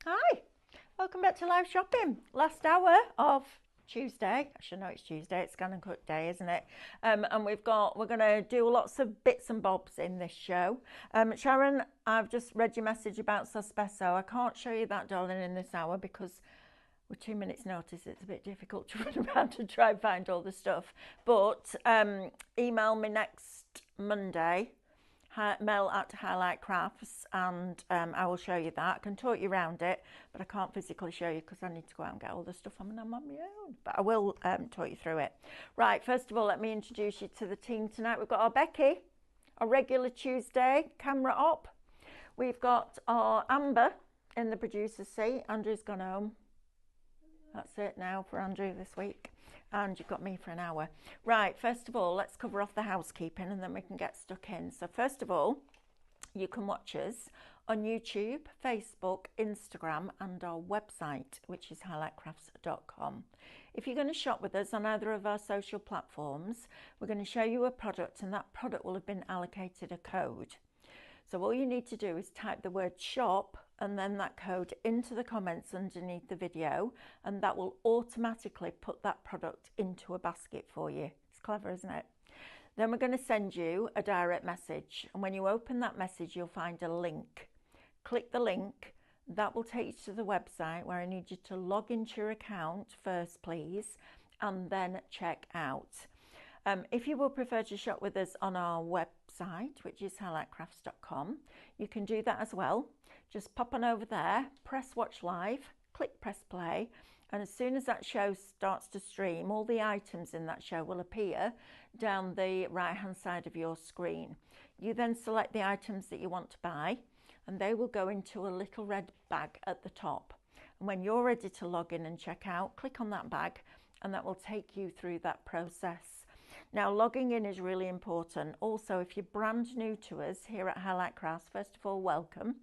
Hi, welcome back to live shopping. Last hour of Tuesday. I should know it's Tuesday. It's ScanNCut day, isn't it? And we're going to do lots of bits and bobs in this show. Sharon, I've just read your message about Sospeso. I can't show you that, darling, in this hour because with 2 minutes notice it's a bit difficult to run around and try and find all the stuff. But email me next Monday, mail at Highlight Crafts, and I will show you that. I can talk you around it, but I can't physically show you because I need to go out and get all the stuff I'm on my own. But I will talk you through it. Right, first of all, let me introduce you to the team tonight. We've got our Becky, our regular Tuesday camera op. We've got our Amber in the producer's seat. Andrew's gone home. That's it now for Andrew this week. And you've got me for an hour. Right, first of all, let's cover off the housekeeping and then we can get stuck in. So first of all, you can watch us on YouTube, Facebook, Instagram, and our website, which is highlightcrafts.com. If you're going to shop with us on either of our social platforms, we're going to show you a product and that product will have been allocated a code. So all you need to do is type the word shop and then that code into the comments underneath the video, and that will automatically put that product into a basket for you. It's clever, isn't it? Then we're going to send you a direct message, and when you open that message you'll find a link. Click the link, that will take you to the website where I need you to log into your account first, please, and then check out. If you will prefer to shop with us on our website, which is highlightcrafts.com, you can do that as well. Just pop on over there, press watch live, click press play, and as soon as that show starts to stream, all the items in that show will appear down the right hand side of your screen. You then select the items that you want to buy and they will go into a little red bag at the top. And when you're ready to log in and check out, click on that bag and that will take you through that process. Now, logging in is really important. Also, if you're brand new to us here at Highlight Crafts, first of all, welcome.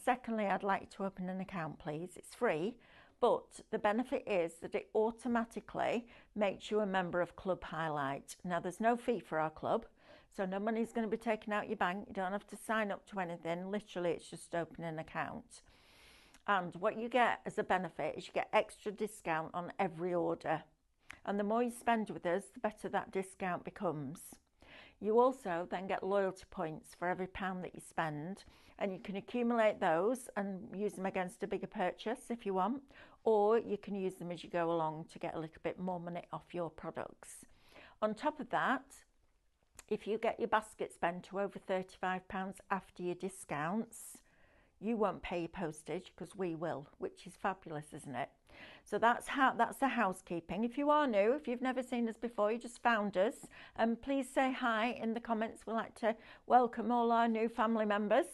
Secondly, I'd like you to open an account, please. It's free, but the benefit is that it automatically makes you a member of Club Highlight. Now, there's no fee for our club, so no money's going to be taken out your bank. You don't have to sign up to anything. Literally, it's just open an account. And what you get as a benefit is you get extra discount on every order. And the more you spend with us, the better that discount becomes. You also then get loyalty points for every £1 that you spend, and you can accumulate those and use them against a bigger purchase if you want, or you can use them as you go along to get a little bit more money off your products. On top of that, if you get your basket spend to over £35 after your discounts, you won't pay your postage because we will, which is fabulous, isn't it? So that's the housekeeping. If you are new, if you've never seen us before, you just found us, please say hi in the comments. We like to welcome all our new family members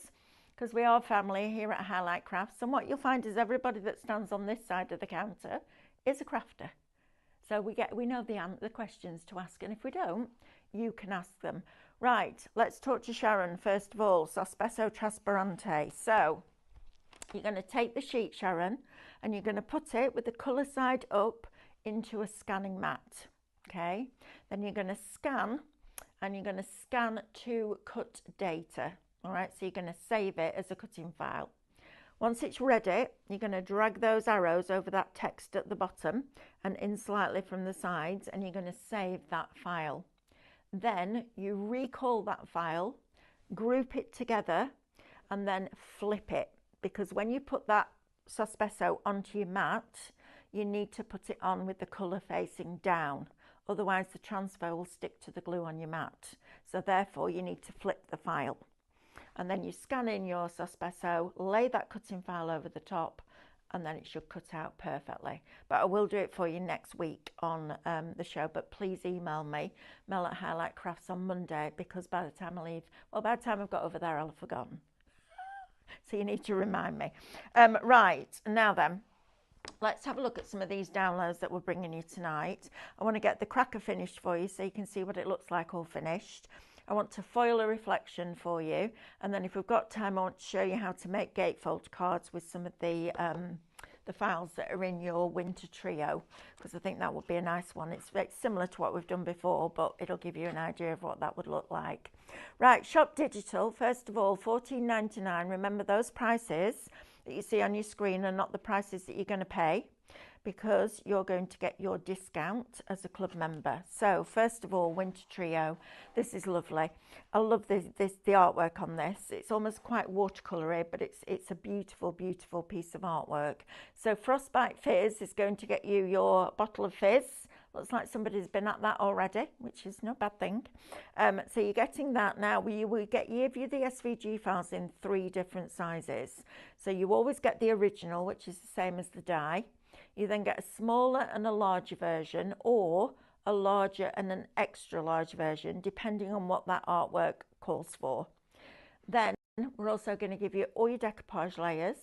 because we are family here at Highlight Crafts. And what you'll find is everybody that stands on this side of the counter is a crafter. So we know the questions to ask, and if we don't, you can ask them. Right, let's talk to Sharon first of all. Sospeso trasparente. So you're going to take the sheet, Sharon, and you're going to put it with the colour side up into a scanning mat. Okay, then you're going to scan, and you're going to scan to cut data. All right, so you're going to save it as a cutting file. Once it's ready, you're going to drag those arrows over that text at the bottom and in slightly from the sides, and you're going to save that file. Then you recall that file, group it together, and then flip it, because when you put that Sospeso onto your mat, you need to put it on with the colour facing down. Otherwise, the transfer will stick to the glue on your mat. So therefore, you need to flip the file. And then you scan in your Sospeso, lay that cutting file over the top, and then it should cut out perfectly. But I will do it for you next week on the show. But please email me, Mel at Highlight Crafts, on Monday, because by the time I leave, well, by the time I've got over there, I'll have forgotten. So you need to remind me. Right, now then, let's have a look at some of these downloads that we're bringing you tonight. I want to get the cracker finished for you so you can see what it looks like all finished. I want to foil a reflection for you, and then if we've got time, I want to show you how to make gatefold cards with some of the the files that are in your winter trio, because I think that would be a nice one. It's similar to what we've done before, but it'll give you an idea of what that would look like. Right, Shop Digital, first of all, $14.99. Remember, those prices that you see on your screen are not the prices that you're going to pay, because you're going to get your discount as a club member. So first of all, winter trio, this is lovely. I love the artwork on this. It's almost quite watercolory, but it's a beautiful, beautiful piece of artwork. So Frostbite Fizz is going to get you your bottle of fizz. Looks like somebody's been at that already, which is no bad thing. So you're getting that now. We give you the SVG files in 3 different sizes. So you always get the original, which is the same as the die. You then get a smaller and a larger version, or a larger and an extra large version, depending on what that artwork calls for. Then we're also going to give you all your decoupage layers.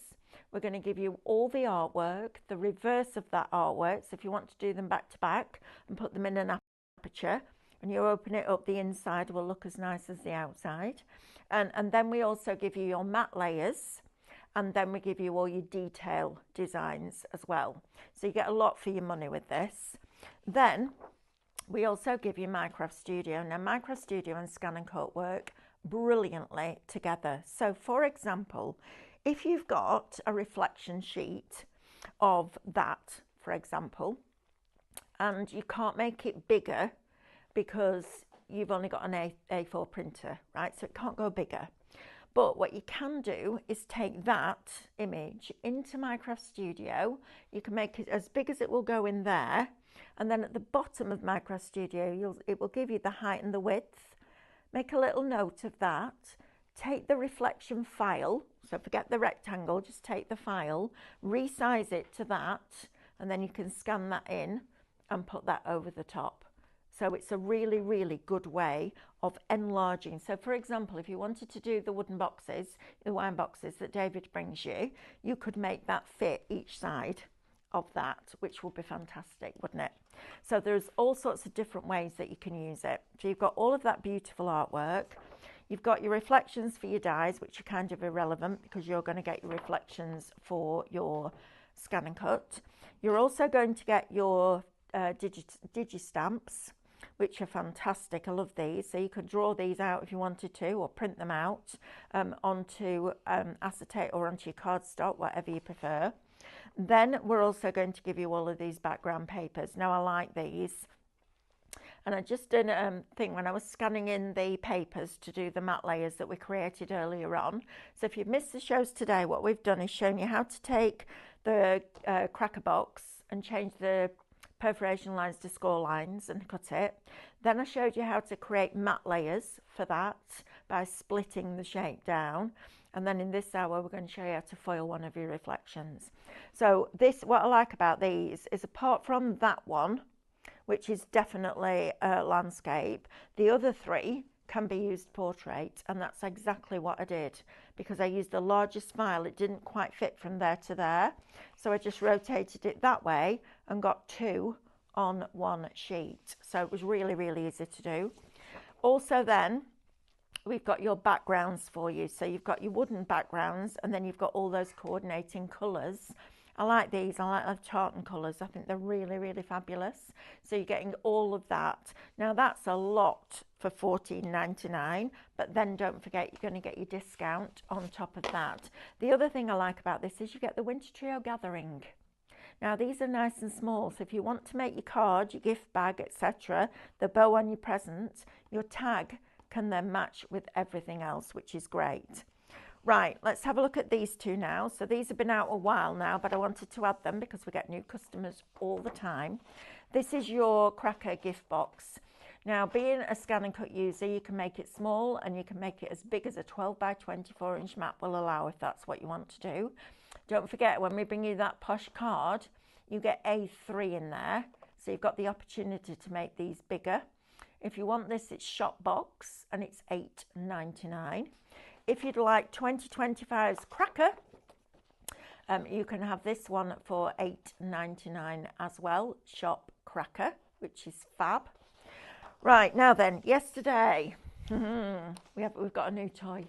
We're going to give you all the artwork, the reverse of that artwork. So if you want to do them back to back and put them in an aperture, and you open it up, the inside will look as nice as the outside. And then we also give you your matte layers. And then we give you all your detail designs as well. So you get a lot for your money with this. Then we also give you Minecraft Studio. Now, Minecraft Studio and ScanNCut work brilliantly together. So for example, if you've got a reflection sheet of that, for example, and you can't make it bigger because you've only got an A4 printer, right? So it can't go bigger. But what you can do is take that image into Minecraft Studio. You can make it as big as it will go in there. And then at the bottom of Minecraft Studio, it will give you the height and the width. Make a little note of that. Take the reflection file. So forget the rectangle, just take the file, resize it to that, and then you can scan that in and put that over the top. So it's a really, really good way of enlarging. So for example, if you wanted to do the wooden boxes, the wine boxes that David brings you, you could make that fit each side of that, which would be fantastic, wouldn't it? So there's all sorts of different ways that you can use it. So you've got all of that beautiful artwork. You've got your reflections for your dies, which are kind of irrelevant because you're going to get your reflections for your ScanNCut. You're also going to get your digi-stamps, which are fantastic. I love these. So you could draw these out if you wanted to, or print them out onto acetate or onto your cardstock, whatever you prefer. Then we're also going to give you all of these background papers. Now I like these. And I just did a thing when I was scanning in the papers to do the matte layers that we created earlier on. So if you've missed the shows today, what we've done is shown you how to take the cracker box and change the perforation lines to score lines and cut it. Then I showed you how to create matte layers for that by splitting the shape down. And then in this hour, we're going to show you how to foil one of your reflections. So this, what I like about these is, apart from that one, which is definitely a landscape, the other 3 can be used portrait, and that's exactly what I did, because I used the largest file. It didn't quite fit from there to there, so I just rotated it that way and got 2 on one sheet. So it was really, really easy to do. Also then, we've got your backgrounds for you. So you've got your wooden backgrounds, and then you've got all those coordinating colours. I like these. I like the tartan colours. I think they're really, really fabulous. So you're getting all of that. Now that's a lot for $14.99, but then don't forget you're going to get your discount on top of that. The other thing I like about this is you get the Winter Trio Gathering. Now these are nice and small, so if you want to make your card, your gift bag, etc., the bow on your present, your tag can then match with everything else, which is great. Right, let's have a look at these 2 now. So these have been out a while now, but I wanted to add them because we get new customers all the time. This is your cracker gift box. Now, being a ScanNCut user, you can make it small and you can make it as big as a 12 by 24 inch map will allow, if that's what you want to do. Don't forget, when we bring you that posh card, you get A3 in there. So you've got the opportunity to make these bigger. If you want this, it's shop box and it's $8.99. If you'd like 2025's cracker, you can have this one for $8.99 as well, shop cracker, which is fab. Right, now then, yesterday, we've got a new toy.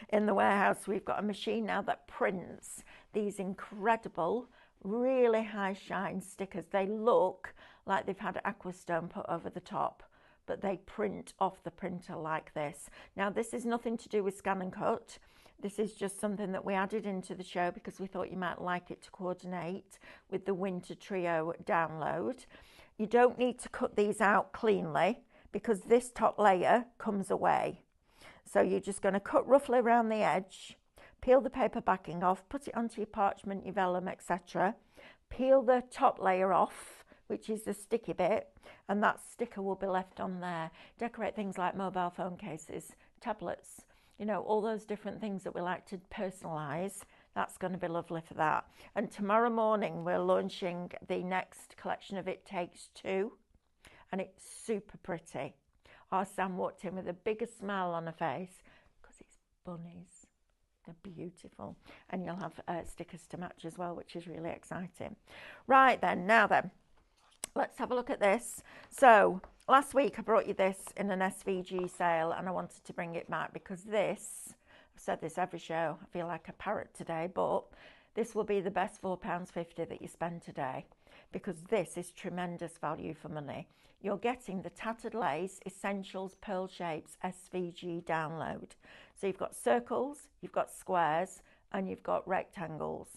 in the warehouse. We've got a machine now that prints these incredible, really high shine stickers. They look like they've had Aquastone put over the top, but they print off the printer like this. Now, this is nothing to do with ScanNCut. This is just something that we added into the show because we thought you might like it to coordinate with the Winter Trio download. You don't need to cut these out cleanly because this top layer comes away. So you're just going to cut roughly around the edge, peel the paper backing off, put it onto your parchment, your vellum, etc. Peel the top layer off, which is the sticky bit, and that sticker will be left on there. Decorate things like mobile phone cases, tablets, you know, all those different things that we like to personalise. That's going to be lovely for that. And tomorrow morning we're launching the next collection of It Takes Two, and it's super pretty. Our Sam walked in with a bigger smile on her face because it's bunnies. They're beautiful. And you'll have stickers to match as well, which is really exciting. Right then, now then, let's have a look at this. So last week I brought you this in an SVG sale, and I wanted to bring it back because this, I've said this every show, I feel like a parrot today, but this will be the best £4.50 that you spend today, because this is tremendous value for money. You're getting the Tattered Lace Essentials Pearl Shapes SVG download. So you've got circles, you've got squares, and you've got rectangles.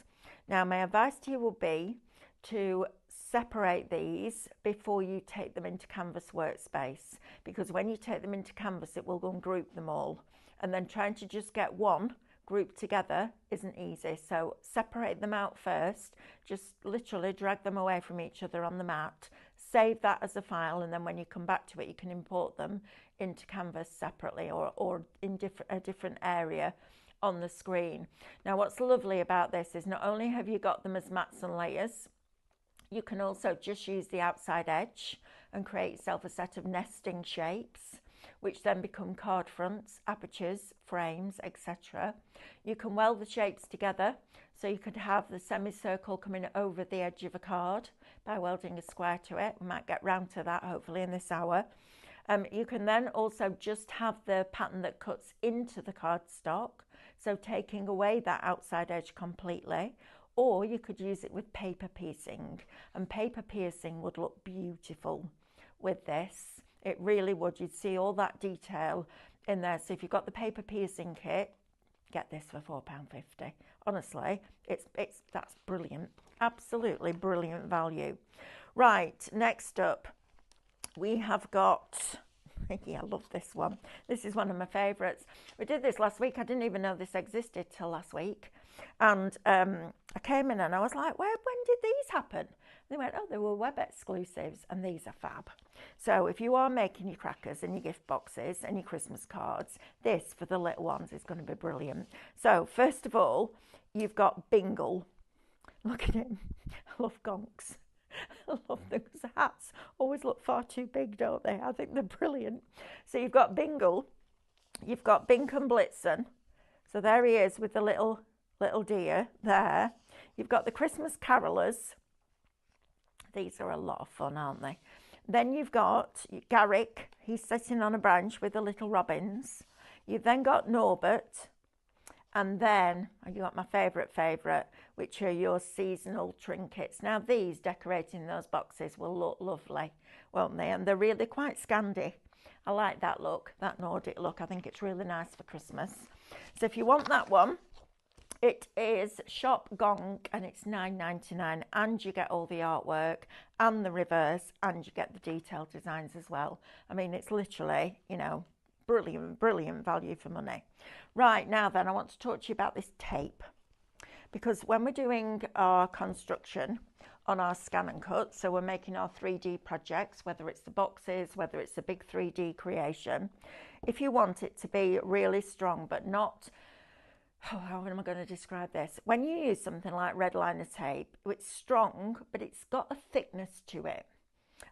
Now, my advice to you will be to separate these before you take them into Canvas Workspace, because when you take them into Canvas, it will go and group them all. And then trying to just get one grouped together isn't easy. So separate them out first, just literally drag them away from each other on the mat, save that as a file, and then when you come back to it, you can import them into Canvas separately or in a different area on the screen. Now, what's lovely about this is not only have you got them as mats and layers, you can also just use the outside edge and create yourself a set of nesting shapes, which then become card fronts, apertures, frames, etc. You can weld the shapes together, so you could have the semicircle coming over the edge of a card by welding a square to it. We might get round to that hopefully in this hour. You can then also just have the pattern that cuts into the cardstock, so taking away that outside edge completely, or you could use it with paper piecing, and paper piercing would look beautiful with this. It really would. You'd see all that detail in there. So if you've got the paper piercing kit, get this for £4.50. Honestly, that's brilliant. Absolutely brilliant value. Right, next up, we have got, yeah, I love this one. This is one of my favourites. We did this last week. I didn't even know this existed till last week. And I came in and I was like, when did these happen? They went, oh, they were web exclusives, and these are fab. So if you are making your crackers and your gift boxes and your Christmas cards, this for the little ones is going to be brilliant. So first of all, you've got Bingle. Look at him. I love gonks. I love those hats. Always look far too big, don't they? I think they're brilliant. So you've got Bingle. You've got Bink and Blitzen. So there he is with the little deer there. You've got the Christmas Carolers. These are a lot of fun, aren't they? Then you've got Garrick. He's sitting on a branch with the little robins. You've then got Norbert. And then you got my favourite, which are your seasonal trinkets. Now, these decorating those boxes will look lovely, won't they? And they're really quite Scandi. I like that look, that Nordic look. I think it's really nice for Christmas. So if you want that one, it is Shop Gong, and it's £9.99, and you get all the artwork and the reverse, and you get the detailed designs as well. I mean, it's literally, you know, brilliant value for money. Right, now then, I want to talk to you about this tape, because when we're doing our construction on our ScanNCut, so we're making our 3D projects, whether it's the boxes, whether it's a big 3D creation, if you want it to be really strong but not, how am I going to describe this? When you use something like red liner tape, it's strong, but it's got a thickness to it.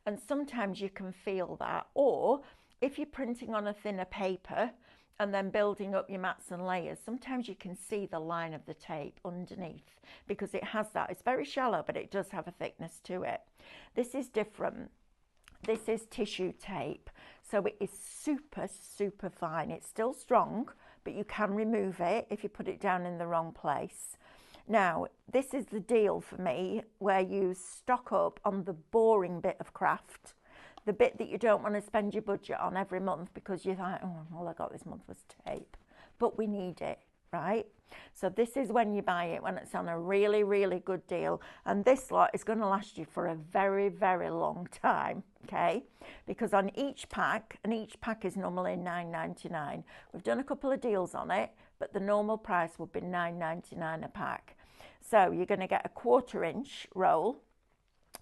And sometimes you can feel that. Or if you're printing on a thinner paper and then building up your mats and layers, sometimes you can see the line of the tape underneath because it has that. It's very shallow, but it does have a thickness to it. This is different. This is tissue tape. So it is super fine. It's still strong, but you can remove it if you put it down in the wrong place. Now, this is the deal for me where you stock up on the boring bit of craft, the bit that you don't want to spend your budget on every month because you're like, oh, all I got this month was tape, but we need it, right? So this is when you buy it, when it's on a really, really good deal. And this lot is going to last you for a very, very long time, okay? Because on each pack, and each pack is normally $9.99. We've done a couple of deals on it, but the normal price would be $9.99 a pack. So you're going to get a 1/4 inch roll,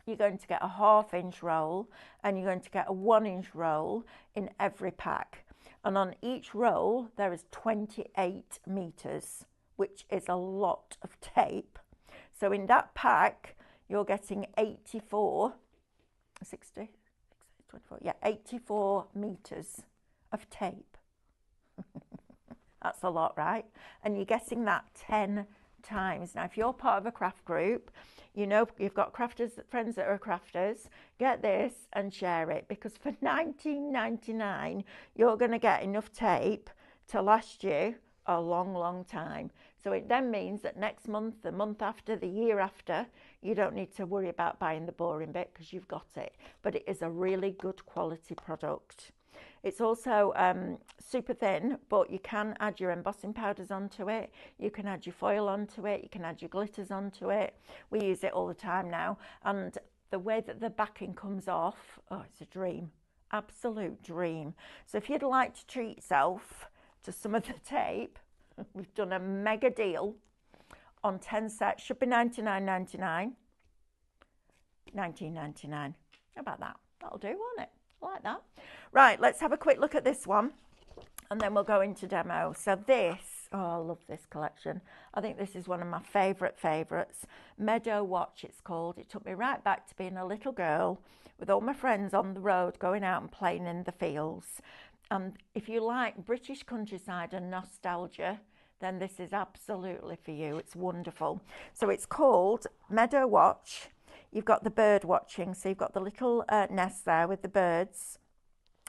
you're going to get a 1/2 inch roll, and you're going to get a 1 inch roll in every pack. And on each roll, there is 28 meters, which is a lot of tape. So in that pack, you're getting 84 meters of tape. That's a lot, right? And you're getting that 10 times. Now, if you're part of a craft group, you know you've got crafters, friends that are crafters, get this and share it, because for $19.99 you're going to get enough tape to last you a long, long time. So it then means that next month, the month after, the year after, you don't need to worry about buying the boring bit because you've got it. But it is a really good quality product. It's also super thin, but you can add your embossing powders onto it. You can add your foil onto it. You can add your glitters onto it. We use it all the time now. And the way that the backing comes off, oh, it's a dream. Absolute dream. So if you'd like to treat yourself to some of the tape, we've done a mega deal on 10 sets. Should be $99.99. $19.99. How about that? That'll do, won't it? I like that. Right, let's have a quick look at this one and then we'll go into demo. So this, oh, I love this collection. I think this is one of my favourites. Meadow Watch, it's called. It took me right back to being a little girl with all my friends on the road going out and playing in the fields. And if you like British countryside and nostalgia, then this is absolutely for you. It's wonderful. So it's called Meadow Watch. You've got the bird watching, so you've got the little nest there with the birds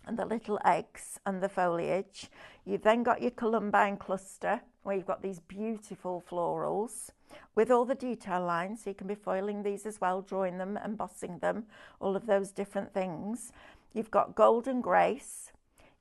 and the little eggs and the foliage. You've then got your columbine cluster where you've got these beautiful florals with all the detail lines, so you can be foiling these as well, drawing them, embossing them, all of those different things. You've got Golden Grace,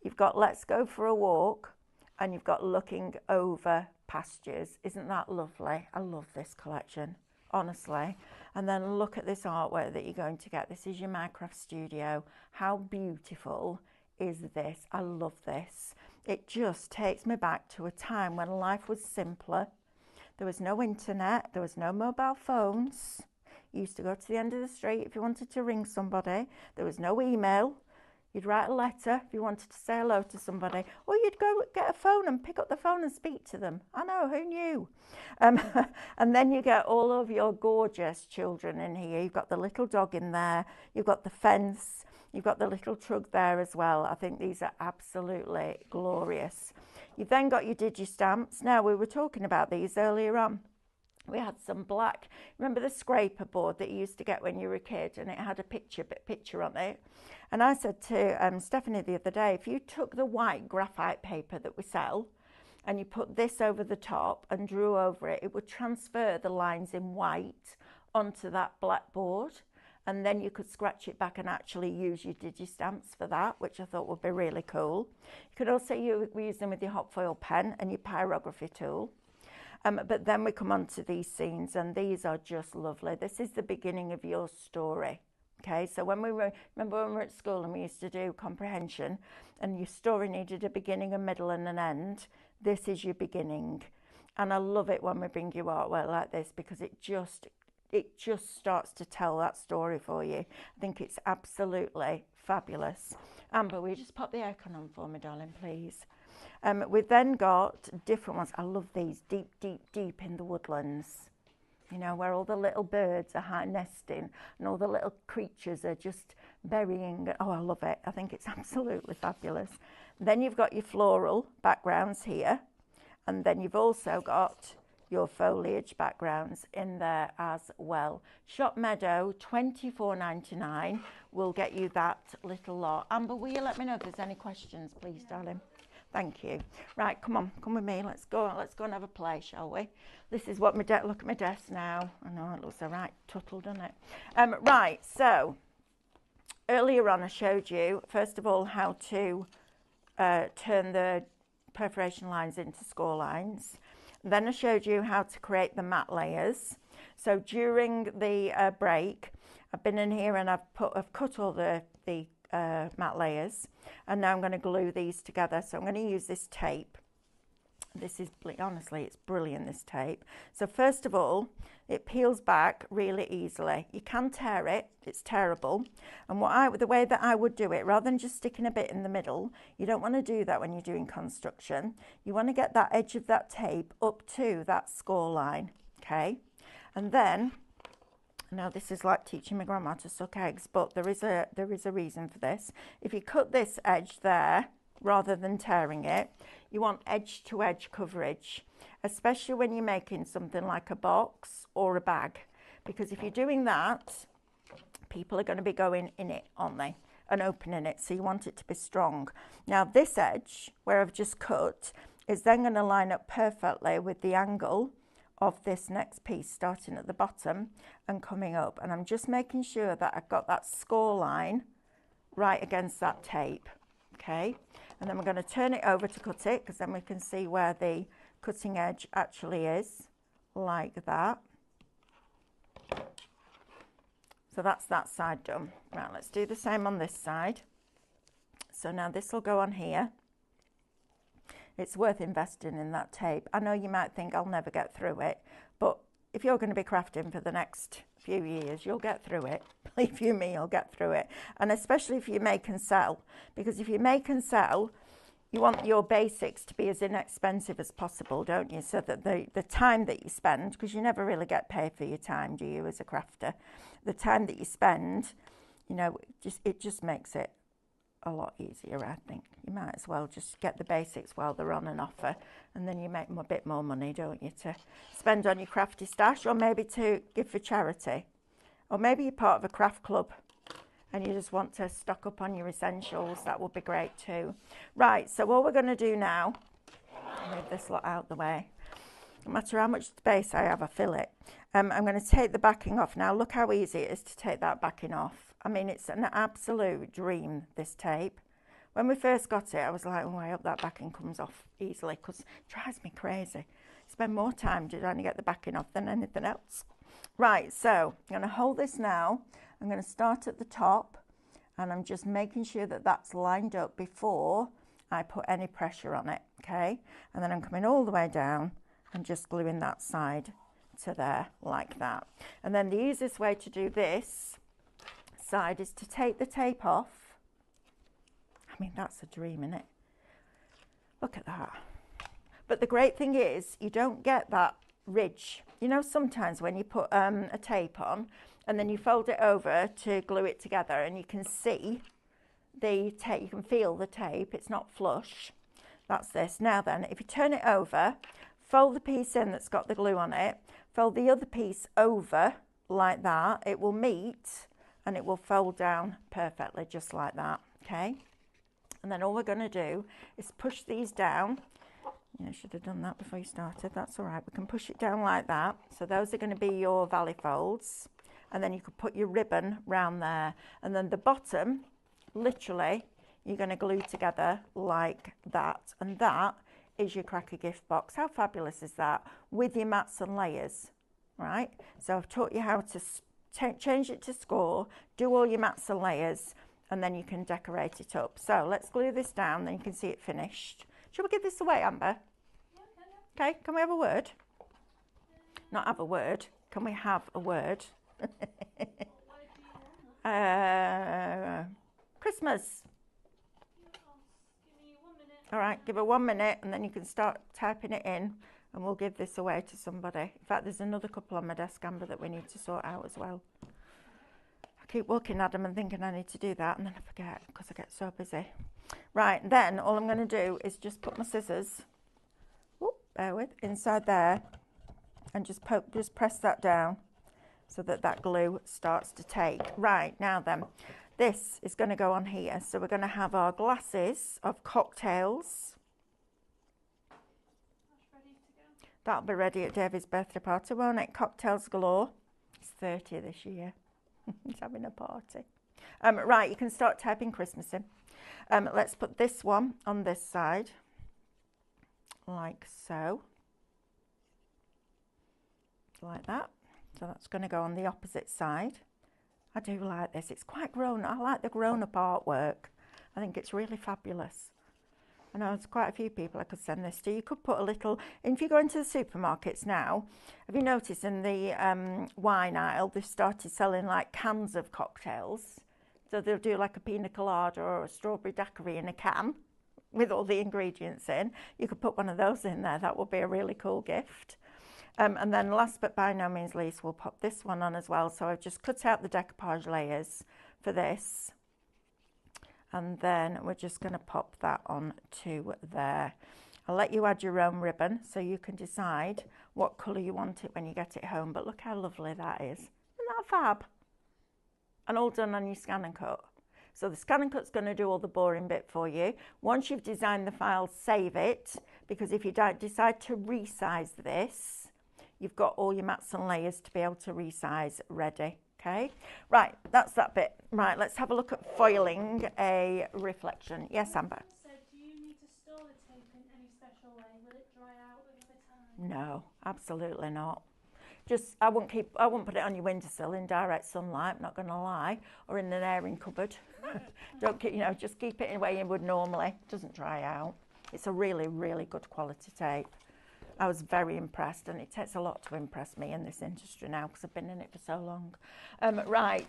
you've got Let's Go for a Walk, and you've got Looking Over Pastures. Isn't that lovely? I love this collection, honestly. And then look at this artwork that you're going to get. This is your Minecraft studio. How beautiful is this? I love this. It just takes me back to a time when life was simpler. There was no internet, there was no mobile phones. You used to go to the end of the street if you wanted to ring somebody. There was no email. You'd write a letter if you wanted to say hello to somebody, or you'd go get a phone and pick up the phone and speak to them. I know, who knew? And then you get all of your gorgeous children in here. You've got the little dog in there, you've got the fence, you've got the little truck there as well. I think these are absolutely glorious. You've then got your digi-stamps. Now, we were talking about these earlier on. We had some black, remember the scraper board that you used to get when you were a kid, and it had a picture on it? And I said to Stephanie the other day, if you took the white graphite paper that we sell and you put this over the top and drew over it, it would transfer the lines in white onto that black board, and then you could scratch it back and actually use your digi-stamps for that, which I thought would be really cool. You could also use them with your hot foil pen and your pyrography tool. But then we come on to these scenes, and these are just lovely. This is the beginning of your story. Okay, so when remember when we were at school and we used to do comprehension, and your story needed a beginning, a middle and an end, this is your beginning. And I love it when we bring you artwork like this, because it just starts to tell that story for you. I think it's absolutely fabulous. Amber, will you just pop the aircon on for me, darling, please? We've then got different ones. I love these, deep, deep, deep in the woodlands. You know, where all the little birds are nesting and all the little creatures are just burying. Oh, I love it. I think it's absolutely fabulous. Then you've got your floral backgrounds here. And then you've also got your foliage backgrounds in there as well. Shop Meadow, $24.99 will get you that little lot. Amber, will you let me know if there's any questions, please, darling? Thank you. Right, come on, come with me. Let's go and have a play, shall we? This is what my desk. Look at my desk now. I know it looks a right tuttle, doesn't it? Right. So earlier on, I showed you first of all how to turn the perforation lines into score lines. Then I showed you how to create the mat layers. So during the break, I've been in here and I've cut all the mat layers, and now I'm going to glue these together. So I'm going to use this tape. This is, honestly, it's brilliant, this tape. So first of all, it peels back really easily. You can tear it, it's tearable. And the way that I would do it, rather than just sticking a bit in the middle, you don't want to do that when you're doing construction. You want to get that edge of that tape up to that score line, okay? And then, now this is like teaching my grandma to suck eggs, but there is a reason for this. If you cut this edge there, rather than tearing it, you want edge to edge coverage, especially when you're making something like a box or a bag, because if you're doing that, people are going to be going in it, aren't they, and opening it, so you want it to be strong. Now this edge where I've just cut is then going to line up perfectly with the angle of this next piece, starting at the bottom and coming up, and I'm just making sure that I've got that score line right against that tape, okay? And then we're going to turn it over to cut it, because then we can see where the cutting edge actually is, like that. So that's that side done. Right, let's do the same on this side. So now this will go on here. It's worth investing in that tape. I know you might think I'll never get through it, but if you're going to be crafting for the next few years, you'll get through it. Believe you me, you'll get through it. And especially if you make and sell, because if you make and sell, you want your basics to be as inexpensive as possible, don't you? So that the time that you spend, because you never really get paid for your time, do you, as a crafter? The time that you spend, you know, it just makes it a lot easier, I think. You might as well just get the basics while they're on an offer, and then you make a bit more money, don't you, to spend on your crafty stash, or maybe to give for charity, or maybe you're part of a craft club and you just want to stock up on your essentials. That would be great too. Right, so what we're going to do now, move this lot out the way, no matter how much space I have, I fill it. I'm going to take the backing off. Now look how easy it is to take that backing off. I mean, it's an absolute dream, this tape. When we first got it, I was like, oh, I hope that backing comes off easily, because it drives me crazy. I spend more time trying to get the backing off than anything else. Right, so I'm going to hold this now. I'm going to start at the top, and I'm just making sure that that's lined up before I put any pressure on it, okay? And then I'm coming all the way down and just gluing that side to there, like that. And then the easiest way to do this side is to take the tape off. I mean, that's a dream, isn't it? Look at that. But the great thing is, you don't get that ridge. You know, sometimes when you put a tape on and then you fold it over to glue it together, and you can see the tape, you can feel the tape, it's not flush. That's this. Now then, if you turn it over, fold the piece in that's got the glue on it, fold the other piece over like that, it will meet and it will fold down perfectly, just like that, okay? And then all we're going to do is push these down. Yeah, I should have done that before you started. That's all right. We can push it down like that. So those are going to be your valley folds. And then you could put your ribbon round there. And then the bottom, literally, you're going to glue together like that. And that is your cracker gift box. How fabulous is that? With your mats and layers, right? So I've taught you how to change it to score, do all your mats and layers, and then you can decorate it up. So let's glue this down, then you can see it finished. Shall we give this away, Amber? Yeah. Okay, can we have a word? Not have a word. Can we have a word? Christmas. All right, give her 1 minute, and then you can start typing it in, and we'll give this away to somebody. In fact, there's another couple on my desk, Amber, that we need to sort out as well. I keep looking at them and thinking I need to do that, and then I forget because I get so busy. Right, then all I'm going to do is just put my scissors, bear with, inside there, and just press that down so that that glue starts to take. Right, now then, this is going to go on here. So we're going to have our glasses of cocktails. That'll be ready at David's birthday party, won't it? Cocktails galore. He's 30 this year. He's having a party. Right, you can start typing Christmas in. Let's put this one on this side, like so. Like that. So that's going to go on the opposite side. I do like this. It's quite grown. I like the grown-up artwork. I think it's really fabulous. I know there's quite a few people I could send this to. You could put a little, if you go into the supermarkets now, have you noticed in the wine aisle, they've started selling like cans of cocktails. So they'll do like a pina colada or a strawberry daiquiri in a can with all the ingredients in. You could put one of those in there. That would be a really cool gift. And then last but by no means least, we'll pop this one on as well. So I've just cut out the decoupage layers for this. And then we're just going to pop that on to there. I'll let you add your own ribbon so you can decide what colour you want it when you get it home. But look how lovely that is. Isn't that fab? And all done on your ScanNCut. So the ScanNCut's going to do all the boring bit for you. Once you've designed the file, save it. Because if you decide to resize this, you've got all your mats and layers to be able to resize ready. Okay, right, that's that bit. Right, let's have a look at foiling a reflection. Yes, Amber? So do you need to store the tape in any special way? Will it dry out over time? No, absolutely not. Just, I wouldn't put it on your windowsill in direct sunlight, I'm not going to lie, or in an airing cupboard. Don't keep, just keep it in the way you would normally. It doesn't dry out. It's a really, really good quality tape. I was very impressed, and it takes a lot to impress me in this industry now because I've been in it for so long. Right,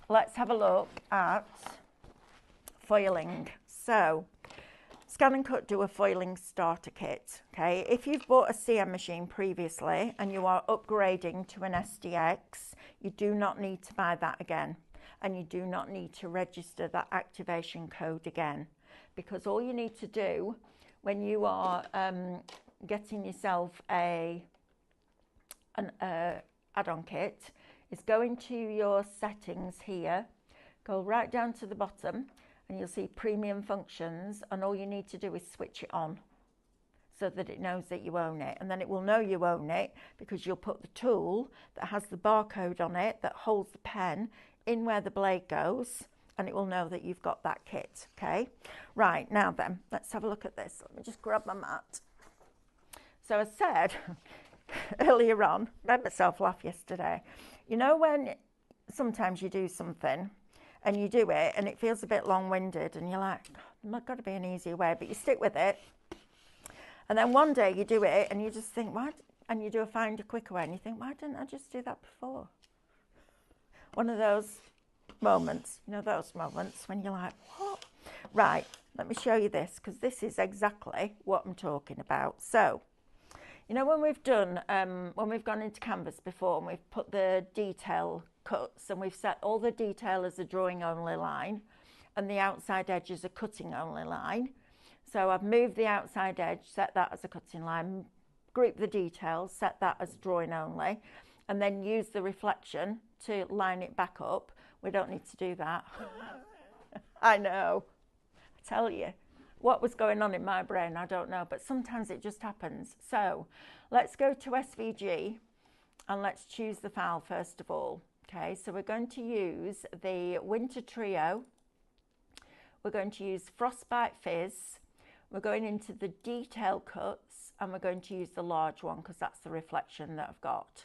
let's have a look at foiling. So, ScanNCut do a foiling starter kit. Okay, if you've bought a CM machine previously and you are upgrading to an SDX, you do not need to buy that again, and you do not need to register that activation code again, because all you need to do when you are getting yourself an add-on kit is go into your settings here, go right down to the bottom, and you'll see premium functions, and all you need to do is switch it on so that it knows that you own it. And then it will know you own it because you'll put the tool that has the barcode on it that holds the pen in where the blade goes, and it will know that you've got that kit. Okay, right, now then, let's have a look at this. Let me just grab my mat. So I said earlier on, made myself laugh yesterday. You know when sometimes you do something and you do it and it feels a bit long-winded and you're like, there's got to be an easier way, but you stick with it. And then one day you do it and you just think, why? And you do a find a quicker way and you think, why didn't I just do that before? One of those moments, those moments when you're like, what? Right, let me show you this, because this is exactly what I'm talking about. So, when we've done, when we've gone into Canvas before and we've put the detail cuts and we've set all the detail as a drawing only line and the outside edge as a cutting only line. So I've moved the outside edge, set that as a cutting line, group the details, set that as drawing only, and then use the reflection to line it back up. We don't need to do that. I know, I tell you. What was going on in my brain, I don't know, but sometimes it just happens. So let's go to SVG and let's choose the file first of all. Okay, so we're going to use the Winter Trio. We're going to use Frostbite Fizz. We're going into the detail cuts and we're going to use the large one because that's the reflection that I've got.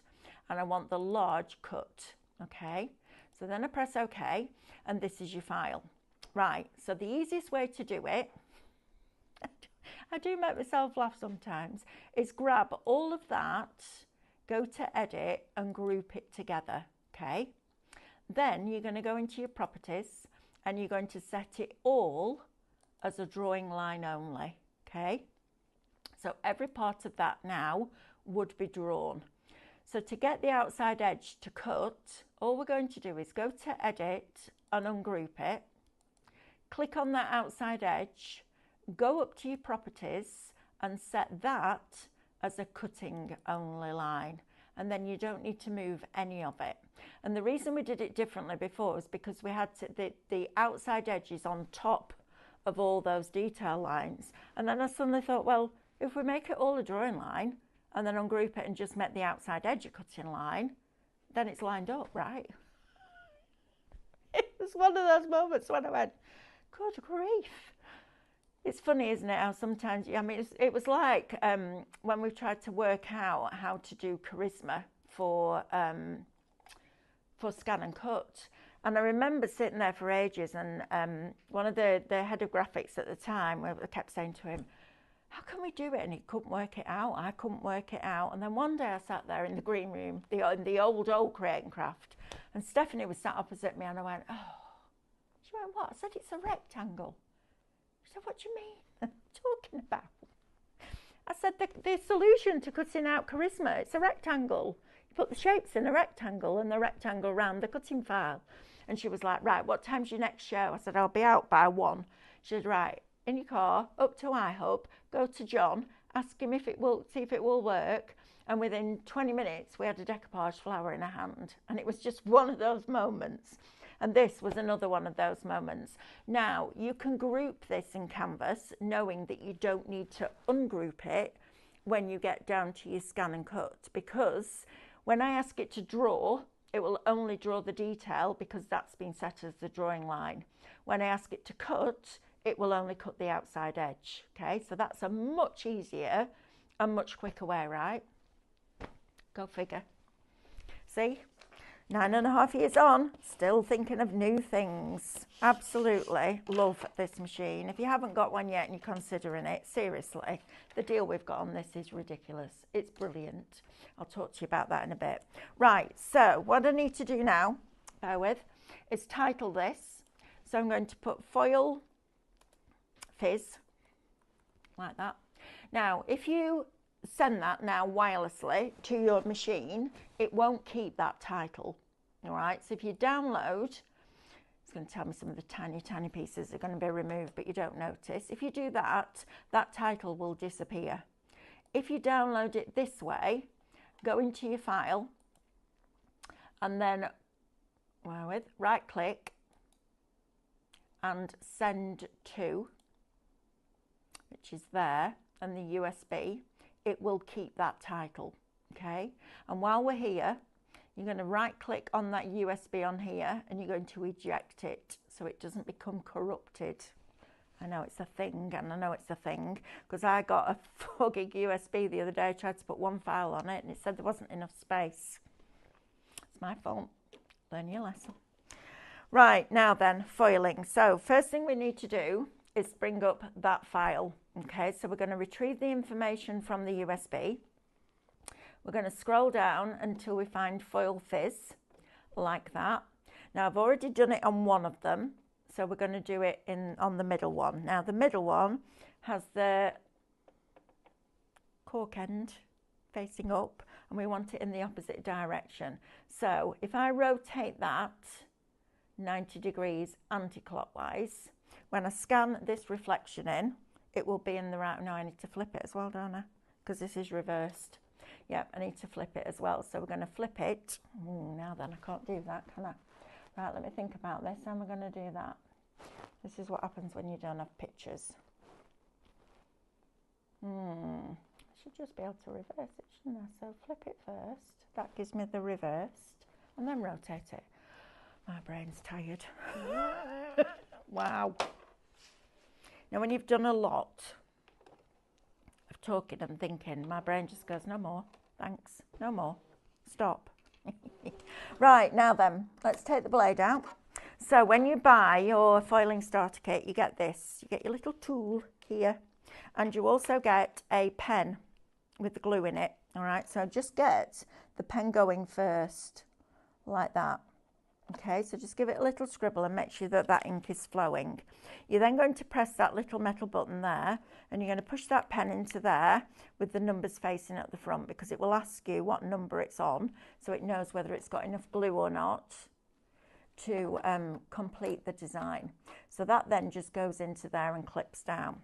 And I want the large cut, okay? So then I press OK and this is your file. Right, so the easiest way to do it, I do make myself laugh sometimes, is grab all of that, go to edit and group it together, okay? Then you're going to go into your properties and you're going to set it all as a drawing line only, okay? So every part of that now would be drawn. So to get the outside edge to cut, all we're going to do is go to edit and ungroup it, click on that outside edge, go up to your properties and set that as a cutting only line, and then you don't need to move any of it. And the reason we did it differently before is because we had the outside edges on top of all those detail lines, and then I suddenly thought, well, if we make it all a drawing line and then ungroup it and just make the outside edge a cutting line, then it's lined up, right? It was one of those moments when I went, good grief. It's funny, isn't it, how sometimes, I mean, it was like when we've tried to work out how to do charisma for ScanNCut. And I remember sitting there for ages, and one of the head of graphics at the time, I kept saying to him, how can we do it? And he couldn't work it out. I couldn't work it out. And then one day I sat there in the green room, in the old Create and Craft, and Stephanie was sat opposite me, and I went, oh. She went, what? I said, it's a rectangle. She said, what do you mean? What are you talking about? I said, the solution to cutting out charisma, it's a rectangle. You put the shapes in a rectangle and the rectangle around the cutting file. And she was like, right, what time's your next show? I said, I'll be out by 1. She said, right, in your car, up to iHub, go to John, ask him if it will, see if it will work. And within 20 minutes, we had a decoupage flower in her hand. And it was just one of those moments. And this was another one of those moments. Now, you can group this in Canvas, knowing that you don't need to ungroup it when you get down to your ScanNCut, because when I ask it to draw, it will only draw the detail because that's been set as the drawing line. When I ask it to cut, it will only cut the outside edge. Okay, so that's a much easier and much quicker way, right? Go figure. See? 9.5 years on, still thinking of new things. Absolutely love this machine. If you haven't got one yet and you're considering it, seriously, the deal we've got on this is ridiculous. It's brilliant. I'll talk to you about that in a bit. Right, so what I need to do now, bear with, is title this. So I'm going to put foil fizz, like that. Now, if you send that now wirelessly to your machine, it won't keep that title. All right, so if you download, it's going to tell me some of the tiny pieces are going to be removed, but you don't notice. If you do that, that title will disappear. If you download it this way, go into your file and then right click and send to, which is there, and the USB, it will keep that title, okay? And while we're here, you're going to right click on that USB on here and you're going to eject it so it doesn't become corrupted. I know it's a thing, and I know it's a thing because I got a 4 gig USB the other day. I tried to put one file on it and it said there wasn't enough space. It's my fault. Learn your lesson. Right, now then, foiling. So first thing we need to do is bring up that file. Okay, so we're going to retrieve the information from the USB. We're going to scroll down until we find foil fizz, like that. Now I've already done it on one of them, so we're going to do it on the middle one. Now the middle one has the cork end facing up, and we want it in the opposite direction. So if I rotate that 90 degrees anti-clockwise, when I scan this reflection in, it will be in the right. No, I need to flip it as well, don't I? Because this is reversed. Yep, I need to flip it as well. So we're going to flip it. Now then, I can't do that, can I? Right, let me think about this. How am I going to do that? This is what happens when you don't have pictures. I should just be able to reverse it, shouldn't I? So flip it first. That gives me the reversed. And then rotate it. My brain's tired. Wow. Now, when you've done a lot of talking and thinking, my brain just goes, no more, thanks, no more, stop. Right, now then, let's take the blade out. So when you buy your foiling starter kit, you get this. You get your little tool here, and you also get a pen with the glue in it. All right, so just get the pen going first, like that. Okay, so just give it a little scribble and make sure that that ink is flowing. You're then going to press that little metal button there, and you're going to push that pen into there with the numbers facing at the front, because it will ask you what number it's on, so it knows whether it's got enough glue or not to complete the design. So that then just goes into there and clips down.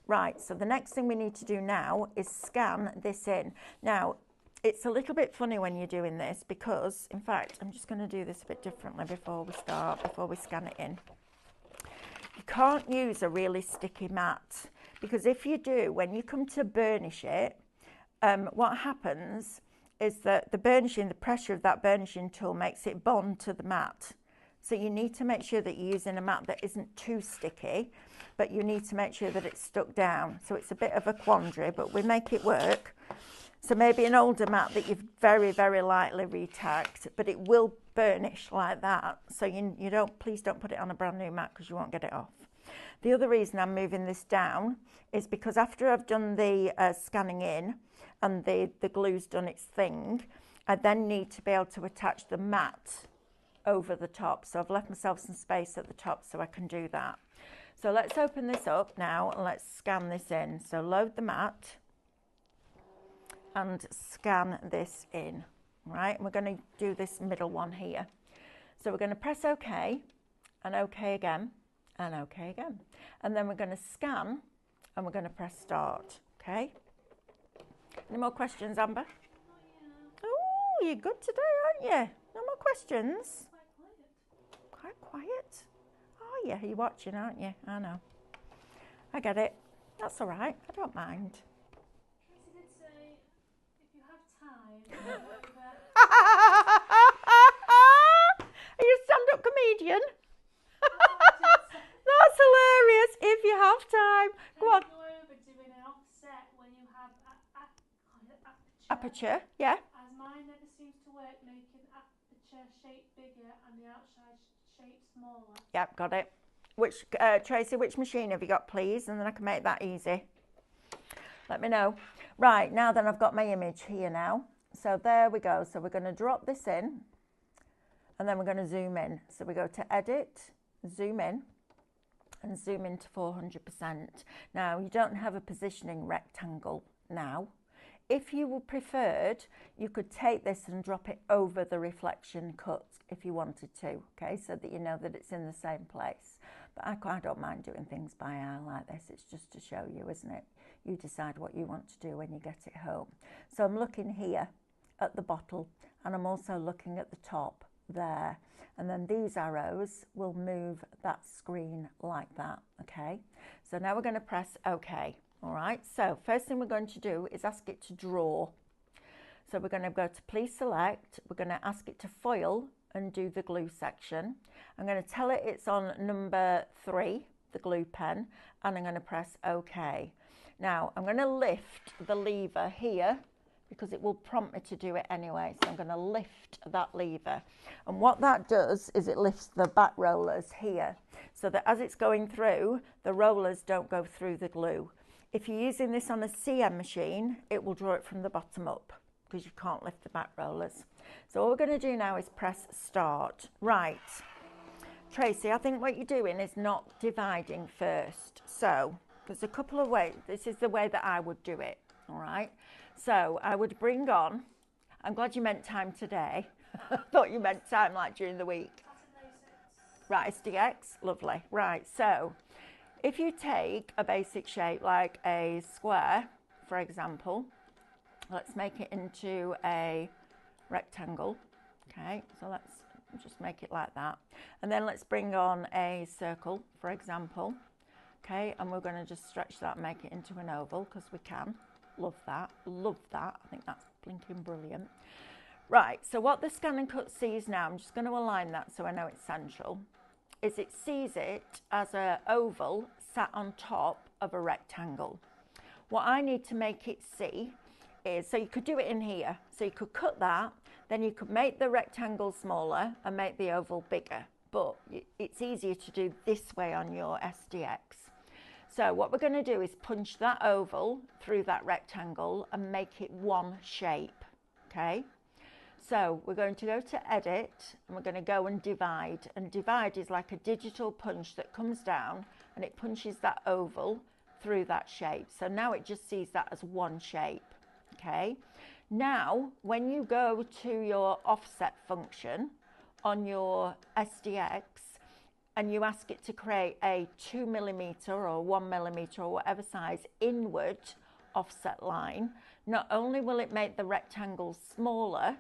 Right, so the next thing we need to do now is scan this in. Now, it's a little bit funny when you're doing this because, in fact, I'm just going to do this a bit differently before we start, before we scan it in. You can't use a really sticky mat, because if you do, when you come to burnish it, what happens is that the burnishing, the pressure of that burnishing tool makes it bond to the mat. So you need to make sure that you're using a mat that isn't too sticky, but you need to make sure that it's stuck down. So it's a bit of a quandary, but we make it work. So maybe an older mat that you've very, very lightly retacked, but it will burnish like that. So you don't, please don't put it on a brand new mat because you won't get it off. The other reason I'm moving this down is because after I've done the scanning in and the glue's done its thing, I then need to be able to attach the mat over the top. So I've left myself some space at the top so I can do that. So let's open this up now and let's scan this in. So load the mat and scan this in, right? And we're going to do this middle one here. So we're going to press OK and OK again and OK again. And then we're going to scan and we're going to press start, okay? Any more questions, Amber? Oh, you're good today, aren't you? No more questions? Quite quiet. Oh, yeah, you're watching, aren't you? I know. I get it. That's all right. I don't mind. Tracy did say, if you have time, Are you a stand-up comedian? That's hilarious. If you have time. Go on. go over doing an offset when you have Aperture, yeah. As mine never seems to work, making aperture shape bigger and the outside shape smaller. Yep, got it. Which, Tracy, which machine have you got, please? And then I can make that easy. Let me know. Right, now then I've got my image here now. So there we go. So we're going to drop this in and then we're going to zoom in. So we go to edit, zoom in and zoom into 400%. Now you don't have a positioning rectangle now. If you preferred, you could take this and drop it over the reflection cut if you wanted to, okay, so that you know that it's in the same place. But I don't mind doing things by eye like this. It's just to show you, isn't it? You decide what you want to do when you get it home. So I'm looking here at the bottle and I'm also looking at the top there. And then these arrows will move that screen like that, okay? So now we're going to press OK. All right, so first thing we're going to do is ask it to draw. So we're going to go to please select, we're going to ask it to foil and do the glue section. I'm going to tell it it's on number 3, the glue pen, and I'm going to press OK. Now I'm going to lift the lever here because it will prompt me to do it anyway. So I'm going to lift that lever. And what that does is it lifts the back rollers here so that as it's going through, the rollers don't go through the glue. If you're using this on a CM machine, it will draw it from the bottom up because you can't lift the back rollers. So all we're going to do now is press start. Right, Tracy, I think what you're doing is not dividing first. So there's a couple of ways. This is the way that I would do it, all right? So I would bring on, I'm glad you meant time today. I thought you meant time like during the week. Right, SDX, lovely. Right, so if you take a basic shape like a square, for example, let's make it into a rectangle. Okay, so let's just make it like that. And then let's bring on a circle, for example. Okay, and we're going to just stretch that and make it into an oval because we can. Love that, love that. I think that's blinking brilliant. Right, so what the ScanNCut sees now, I'm just going to align that so I know it's central, is it sees it as an oval sat on top of a rectangle. What I need to make it see is, so you could do it in here, so you could cut that, then you could make the rectangle smaller and make the oval bigger, but it's easier to do this way on your SDX. So what we're going to do is punch that oval through that rectangle and make it one shape, okay? So we're going to go to edit and we're going to go and divide is like a digital punch that comes down and it punches that oval through that shape. So now it just sees that as one shape, okay? Now, when you go to your offset function on your SDX and you ask it to create a 2mm or 1mm or whatever size inward offset line, not only will it make the rectangle smaller,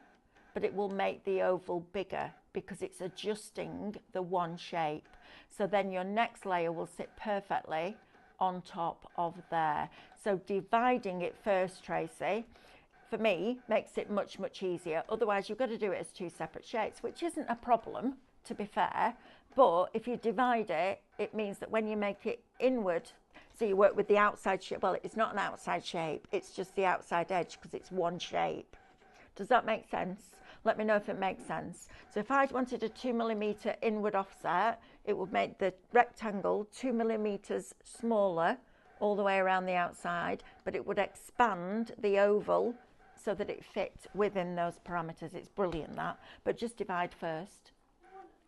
but it will make the oval bigger because it's adjusting the one shape. So then your next layer will sit perfectly on top of there. So dividing it first, Tracy, for me, makes it much, much easier. Otherwise, you've got to do it as two separate shapes, which isn't a problem, to be fair. But if you divide it, it means that when you make it inward, so you work with the outside shape, well, it's not an outside shape, it's just the outside edge because it's one shape. Does that make sense? Let me know if it makes sense. So if I wanted a 2mm inward offset, it would make the rectangle 2mm smaller all the way around the outside, but it would expand the oval so that it fits within those parameters. It's brilliant, that. But just divide first.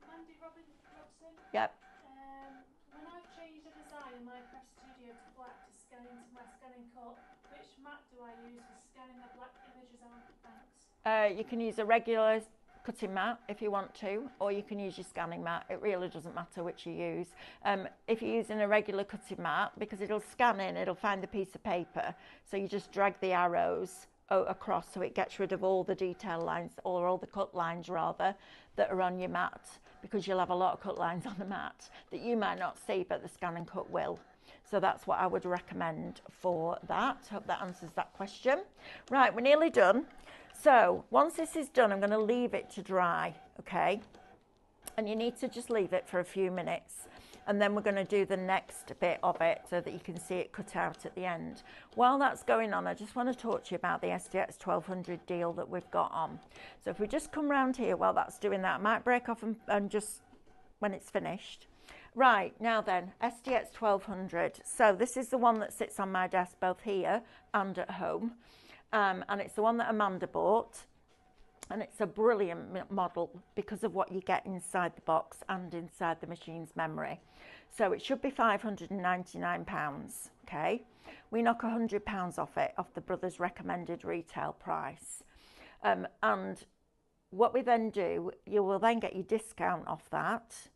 Mandy Robinson. Yep. When I've changed a design in my Press Studio to black to scan into my ScanNCut, which mat do I use for scanning the black images on? Thanks. You can use a regular cutting mat if you want to, or you can use your scanning mat. It really doesn't matter which you use. If you're using a regular cutting mat, because it'll scan in, it'll find the piece of paper, so you just drag the arrows across so it gets rid of all the detail lines, or all the cut lines rather, that are on your mat, because you'll have a lot of cut lines on the mat that you might not see but the ScanNCut will. So that's what I would recommend for that. Hope that answers that question. Right, we're nearly done. So once this is done, I'm going to leave it to dry, okay? And you need to just leave it for a few minutes. And then we're going to do the next bit of it so that you can see it cut out at the end. While that's going on, I just want to talk to you about the SDX 1200 deal that we've got on. So if we just come round here while that's doing that, I might break off and just when it's finished. Right, now then, SDX 1200. So this is the one that sits on my desk both here and at home. And it's the one that Amanda bought. And it's a brilliant model because of what you get inside the box and inside the machine's memory. So it should be £599, okay? We knock £100 off it, off the Brothers' recommended retail price. And what we then do, you will then get your discount off that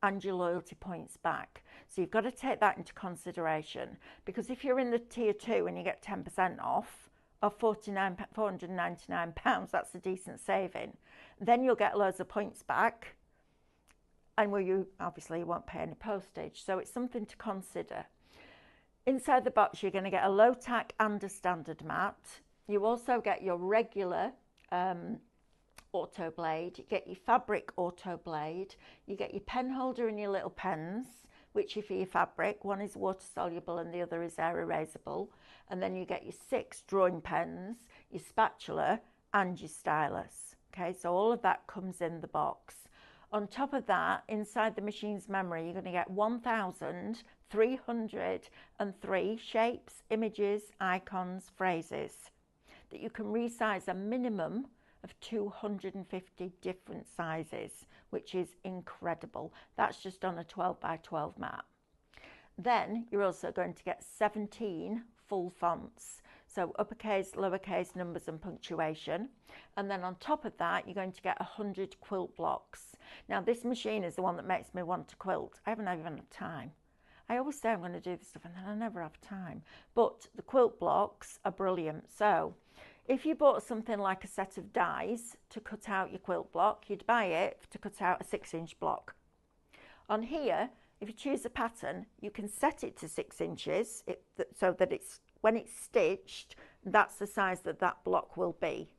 and your loyalty points back. So you've got to take that into consideration, because if you're in the tier 2 and you get 10% off, of £499, that's a decent saving. Then you'll get loads of points back, and you obviously won't pay any postage. So it's something to consider. Inside the box, you're going to get a low tack and a standard mat. You also get your regular auto blade. You get your fabric auto blade. You get your pen holder and your little pens, which are for your fabric. One is water soluble and the other is air erasable. And then you get your 6 drawing pens, your spatula and your stylus. Okay, so all of that comes in the box. On top of that, inside the machine's memory, you're going to get 1,303 shapes, images, icons, phrases that you can resize a minimum of 250 different sizes, which is incredible. That's just on a 12 by 12 mat. Then you're also going to get 17 full fonts, so uppercase, lowercase, numbers and punctuation. And then on top of that, you're going to get 100 quilt blocks. Now this machine is the one that makes me want to quilt. I haven't even had time. I always say I'm going to do this stuff and then I never have time. But the quilt blocks are brilliant. So if you bought something like a set of dies to cut out your quilt block, you'd buy it to cut out a 6-inch block. On here, if you choose a pattern, you can set it to 6 inches so that it's, when it's stitched, that's the size that that block will be.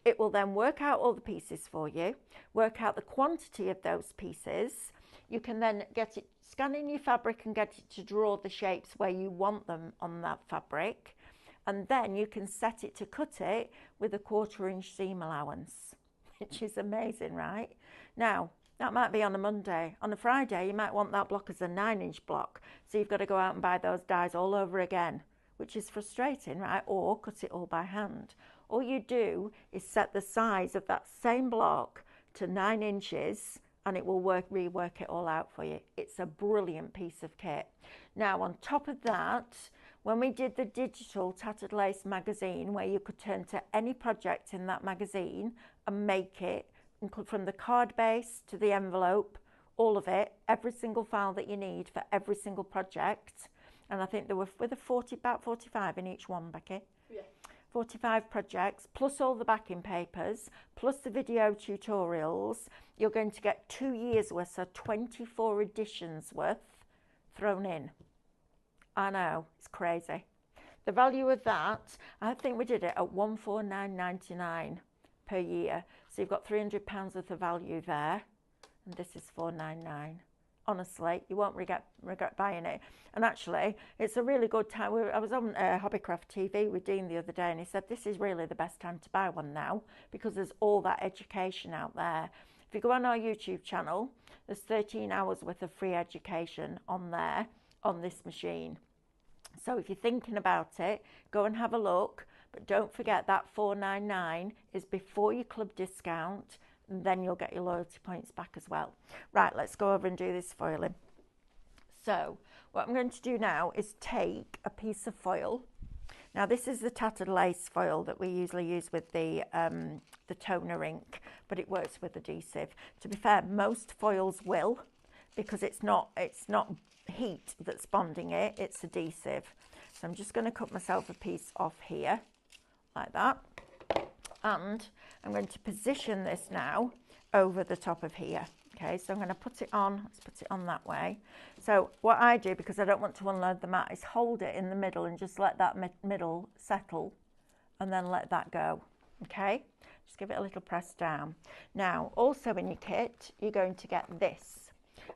It will then work out all the pieces for you, work out the quantity of those pieces. You can then get it, scan in your fabric and get it to draw the shapes where you want them on that fabric. And then you can set it to cut it with a 1/4 inch seam allowance, which is amazing, right? Now, that might be on a Monday. On a Friday, you might want that block as a 9-inch block. So you've got to go out and buy those dies all over again, which is frustrating, right? Or cut it all by hand. All you do is set the size of that same block to 9 inches and it will rework it all out for you. It's a brilliant piece of kit. Now, on top of that, when we did the digital Tattered Lace magazine, where you could turn to any project in that magazine and make it, from the card base to the envelope, all of it, every single file that you need for every single project. And I think there were about 45 in each one, Becky. Yeah. 45 projects, plus all the backing papers, plus the video tutorials. You're going to get 2 years worth, so 24 editions worth thrown in. I know, it's crazy. The value of that, I think we did it at 149.99 per year. So you've got £300 worth of value there, and this is 499. Honestly, you won't regret buying it. And actually, it's a really good time. I was on Hobbycraft TV with Dean the other day, and he said this is really the best time to buy one now because there's all that education out there. If you go on our YouTube channel, there's 13 hours worth of free education on there on this machine. So if you're thinking about it, go and have a look. But don't forget that $499 is before your club discount, and then you'll get your loyalty points back as well. Right, let's go over and do this foiling. So what I'm going to do now is take a piece of foil. Now this is the tattered lace foil that we usually use with the toner ink, but it works with adhesive. To be fair, most foils will, because it's not heat that's bonding it, it's adhesive. So I'm just going to cut myself a piece off here, like that. And I'm going to position this now over the top of here. Okay, so I'm going to put it on, let's put it on that way. So what I do, because I don't want to unload the mat, is hold it in the middle and just let that middle settle and then let that go. Okay, just give it a little press down. Now, also in your kit, you're going to get this.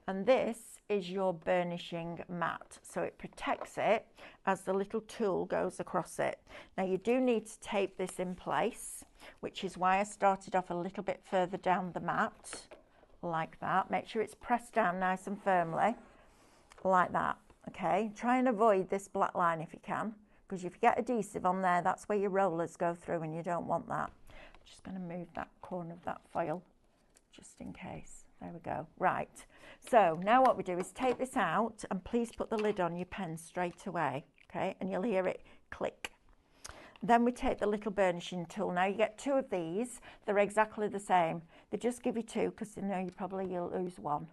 And this is your burnishing mat. So it protects it as the little tool goes across it. Now you do need to tape this in place, which is why I started off a little bit further down the mat, like that. Make sure it's pressed down nice and firmly, like that. Okay, try and avoid this black line if you can, because if you get adhesive on there, that's where your rollers go through and you don't want that. I'm just going to move that corner of that foil just in case. There we go. Right, so now what we do is take this out, and please put the lid on your pen straight away, okay, and you'll hear it click. Then we take the little burnishing tool. Now you get two of these. They're exactly the same. They just give you two because you know you'll lose one,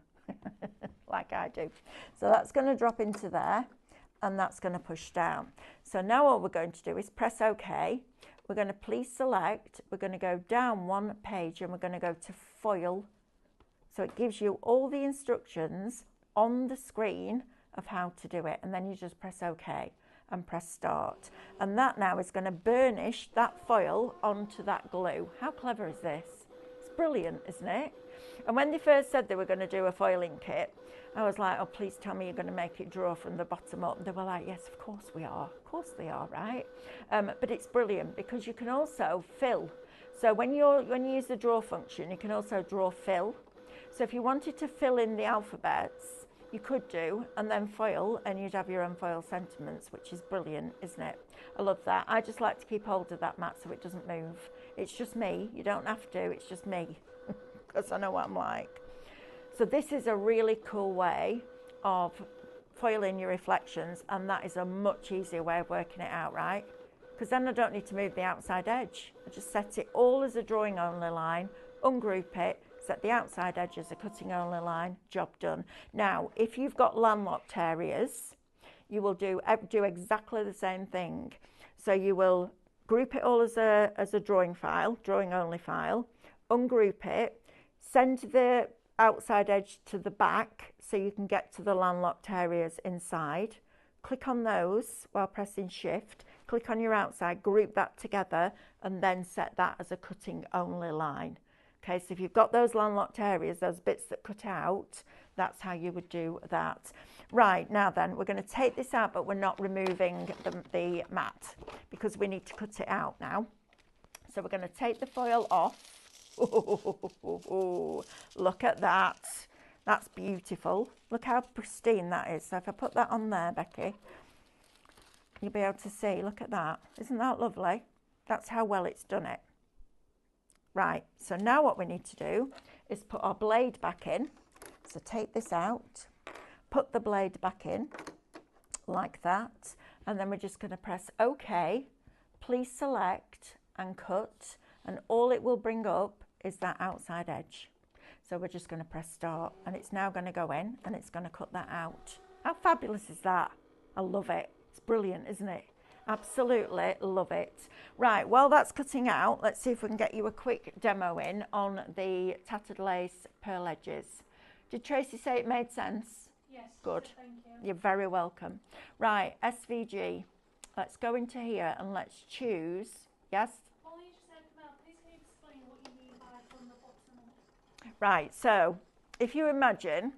like I do. So that's going to drop into there, and that's going to push down. So now what we're going to do is press OK. We're going to please select. We're going to go down one page, and we're going to go to foil. So it gives you all the instructions on the screen of how to do it, and then you just press OK and press start. And that now is going to burnish that foil onto that glue. How clever is this? It's brilliant, isn't it? And when they first said they were going to do a foiling kit, I was like, oh, please tell me you're going to make it draw from the bottom up. And they were like, yes, of course we are. Of course they are, right? But it's brilliant because you can also fill. So when you use the draw function, you can also draw fill. So if you wanted to fill in the alphabets, you could do, and then foil, and you'd have your own foil sentiments, which is brilliant, isn't it? I love that. I just like to keep hold of that mat so it doesn't move. It's just me. You don't have to. It's just me, because I know what I'm like. So this is a really cool way of foiling your reflections, and that is a much easier way of working it out, right? Because then I don't need to move the outside edge. I just set it all as a drawing only line, ungroup it, set the outside edge as a cutting only line, job done. Now, if you've got landlocked areas, you will do exactly the same thing. So you will group it all as a drawing file, drawing only file, ungroup it, send the outside edge to the back so you can get to the landlocked areas inside. Click on those while pressing shift, click on your outside, group that together, and then set that as a cutting only line. Okay, so if you've got those landlocked areas, those bits that cut out, that's how you would do that. Right, now then, we're going to take this out, but we're not removing the mat because we need to cut it out now. So we're going to take the foil off. Ooh, look at that. That's beautiful. Look how pristine that is. So if I put that on there, Becky, you'll be able to see. Look at that. Isn't that lovely? That's how well it's done it. Right, so now what we need to do is put our blade back in. So take this out, put the blade back in like that, and then we're just going to press OK. Please select and cut, and all it will bring up is that outside edge. So we're just going to press start, and it's now going to go in, and it's going to cut that out. How fabulous is that? I love it. It's brilliant, isn't it? Absolutely love it. Right, while that's cutting out, let's see if we can get you a quick demo in on the tattered lace pearl edges. Did Tracy say it made sense? Yes. Good. Thank you. You're very welcome. Right, SVG. let's go into here and let's choose, yes? While you just said, Mel, please can you explain what you mean by from the bottom up? Right, so if you imagine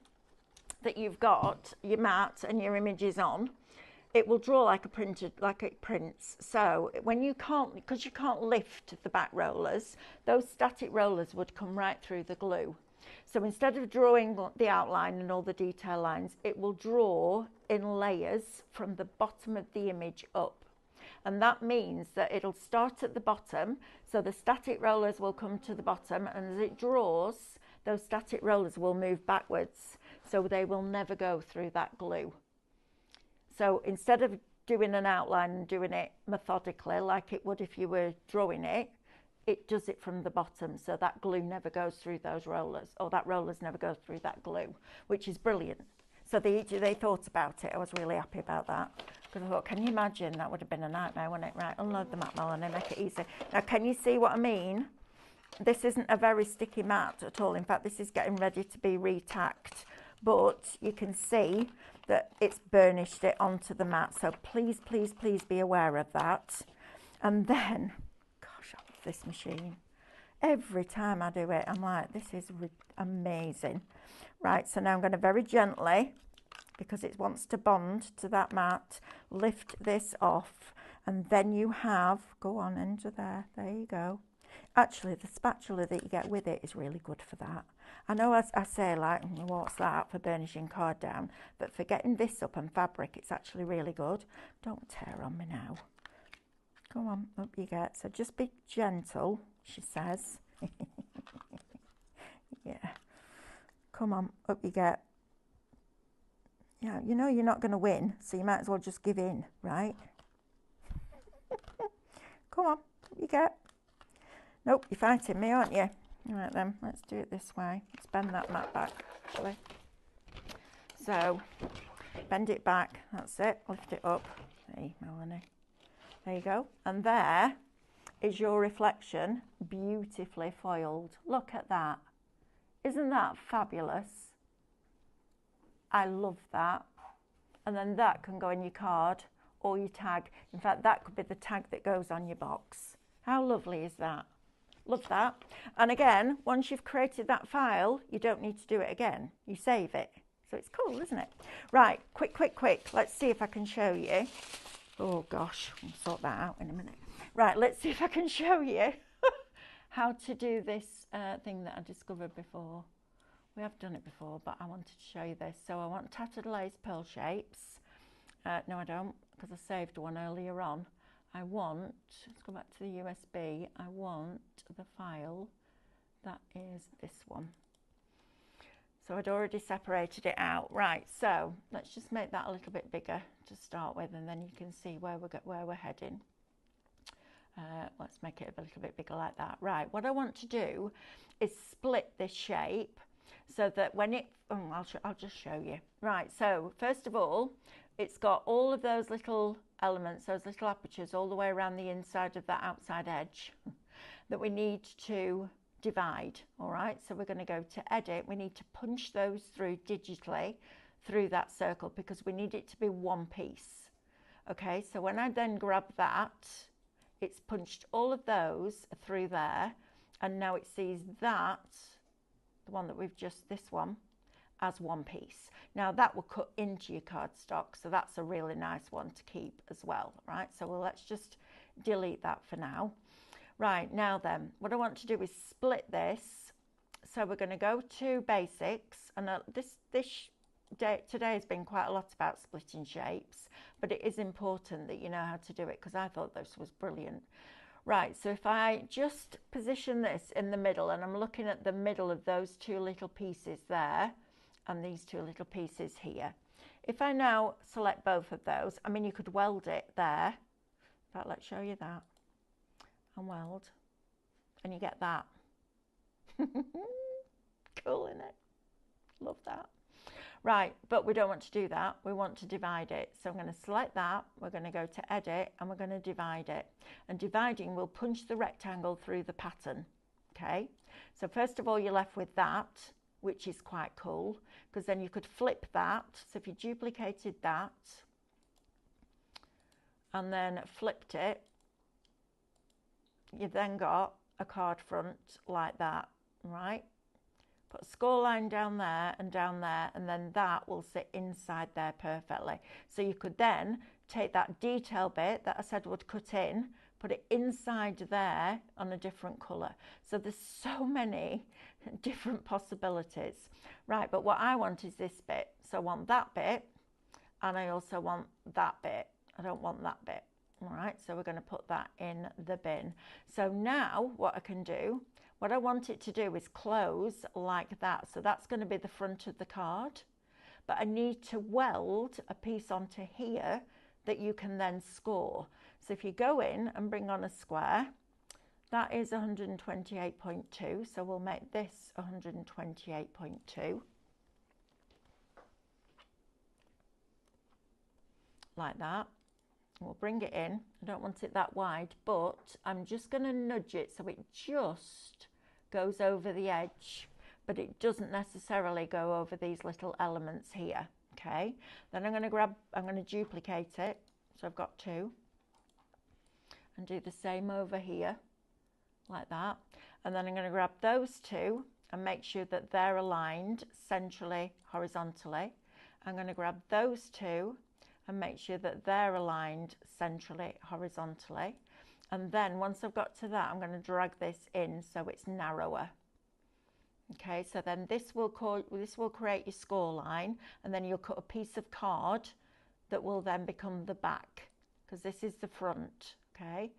that you've got your mat and your images on, it will draw like it prints. So when you can't, because you can't lift the back rollers, those static rollers would come right through the glue. So instead of drawing the outline and all the detail lines, it will draw in layers from the bottom of the image up. And that means that it'll start at the bottom, so the static rollers will come to the bottom, and as it draws, those static rollers will move backwards, so they will never go through that glue. So instead of doing an outline and doing it methodically like it would if you were drawing it, it does it from the bottom, so that glue never goes through those rollers, or that rollers never go through that glue, which is brilliant. So they thought about it. I was really happy about that, because I thought, can you imagine, that would have been a nightmare, wouldn't it? Right, unload the mat, Melanie, make it easy. Now, can you see what I mean? This isn't a very sticky mat at all. In fact, this is getting ready to be retacked, but you can see that it's burnished it onto the mat. So please, please, please be aware of that. And then, gosh, I love this machine. Every time I do it, I'm like, this is amazing. Right, so now I'm going to very gently, because it wants to bond to that mat, lift this off, and then you have, go on into there you go. Actually, the spatula that you get with it is really good for that. I know I say like, what's that for burnishing card down, but for getting this up and fabric, it's actually really good. Don't tear on me now. Go on, up you get. So just be gentle, she says. Yeah. Come on, up you get. Yeah, you know you're not going to win, so you might as well just give in, right? Come on, up you get. Nope, you're fighting me, aren't you? All right then, let's do it this way. Let's bend that mat back, actually. So, bend it back, that's it, lift it up. Hey, Melanie. There you go. And there is your reflection, beautifully foiled. Look at that. Isn't that fabulous? I love that. And then that can go in your card or your tag. In fact, that could be the tag that goes on your box. How lovely is that? Love that. And again, once you've created that file, you don't need to do it again. You save it. So it's cool, isn't it? Right, quick. Let's see if I can show you. Oh gosh, I'll sort that out in a minute. Right, let's see if I can show you how to do this thing that I discovered before. We have done it before, but I wanted to show you this. So I want tattered lace pearl shapes. No, I don't, because I saved one earlier on. I want, let's go back to the USB, I want the file that is this one. So I'd already separated it out. Right, so let's just make that a little bit bigger to start with, and then you can see where we're heading. Let's make it a little bit bigger like that. Right, what I want to do is split this shape so that when it, I'll just show you. Right, so first of all, it's got all of those little elements, those little apertures all the way around the inside of that outside edge that we need to divide. All right, so we're going to go to edit. We need to punch those through digitally through that circle because we need it to be one piece. Okay, so when I then grab that, it's punched all of those through there, and now it sees that, the one that we've just, this one, as one piece. Now that will cut into your cardstock, so that's a really nice one to keep as well, right? So let's just delete that for now. Right, now then, what I want to do is split this. So we're going to go to basics, and today has been quite a lot about splitting shapes, but it is important that you know how to do it because I thought this was brilliant. Right, so if I just position this in the middle, and I'm looking at the middle of those two little pieces there, and these two little pieces here. If I now select both of those, I mean, you could weld it there. In fact, let's show you that. And weld, and you get that. Cool, isn't it? Love that. Right, but we don't want to do that. We want to divide it. So I'm going to select that. We're going to go to edit, and we're going to divide it. And dividing will punch the rectangle through the pattern. Okay, so first of all, you're left with that, which is quite cool, because then you could flip that. So if you duplicated that, and then flipped it, you've then got a card front like that, right? Put a score line down there, and then that will sit inside there perfectly. So you could then take that detail bit that I said would cut in, put it inside there on a different colour. So there's so many different possibilities. Right, but what I want is this bit. So I want that bit, and I also want that bit. I don't want that bit. All right, so we're going to put that in the bin. So now what I can do, what I want it to do is close like that. So that's going to be the front of the card. But I need to weld a piece onto here that you can then score. So if you go in and bring on a square, that is 128.2. So we'll make this 128.2. Like that. We'll bring it in. I don't want it that wide, but I'm just going to nudge it so it just goes over the edge, but it doesn't necessarily go over these little elements here. Okay, then I'm going to duplicate it. So I've got two, and do the same over here like that. And then I'm going to grab those two and make sure that they're aligned centrally, horizontally. I'm going to grab those two and make sure that they're aligned centrally, horizontally. And then once I've got to that, I'm going to drag this in so it's narrower. Okay, so then this will create your score line, and then you'll cut a piece of card that will then become the back, because this is the front. Okay,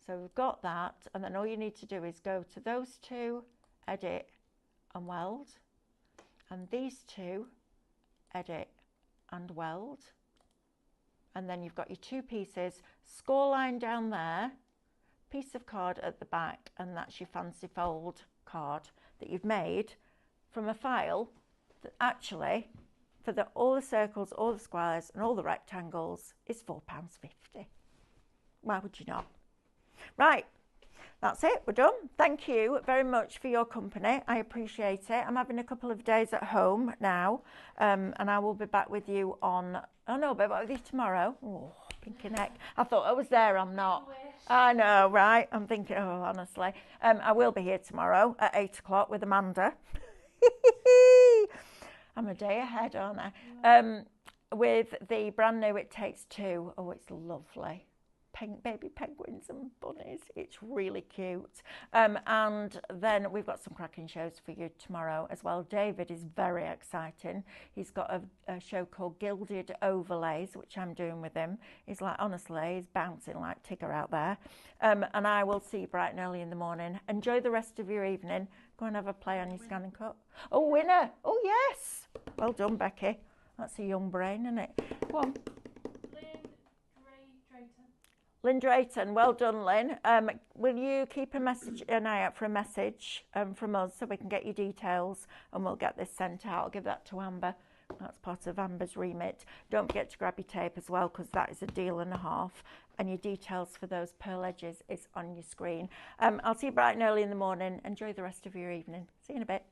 so we've got that, and then all you need to do is go to those two, edit and weld, and these two, edit and weld. And then you've got your two pieces, score line down there, piece of card at the back, and that's your fancy fold card that you've made from a file that actually, for all the circles, all the squares and all the rectangles, is £4.50. Why would you not? Right, that's it, we're done. Thank you very much for your company. I appreciate it. I'm having a couple of days at home now, and I will be back with you on, oh no, I'll be back with you tomorrow. Oh, blinking heck. I thought I was there, I'm not. I know, right? I'm thinking, oh, honestly. I will be here tomorrow at 8 o'clock with Amanda. I'm a day ahead, aren't I? With the brand new It Takes Two. Oh, it's lovely. Baby penguins and bunnies. It's really cute. And then we've got some cracking shows for you tomorrow as well. David is very exciting. He's got a show called Gilded Overlays, which I'm doing with him. He's like, honestly, he's bouncing like Tigger out there. And I will see you bright and early in the morning. Enjoy the rest of your evening. Go and have a play on your ScanNCut. Oh, winner. Oh, yes. Well done, Becky. That's a young brain, isn't it? Go on. Lynn Drayton, well done, Lynn. Will you keep an eye out for a message from us so we can get your details, and we'll get this sent out. I'll give that to Amber. That's part of Amber's remit. Don't forget to grab your tape as well, because that is a deal and a half. And your details for those pearl edges is on your screen. I'll see you bright and early in the morning. Enjoy the rest of your evening. See you in a bit.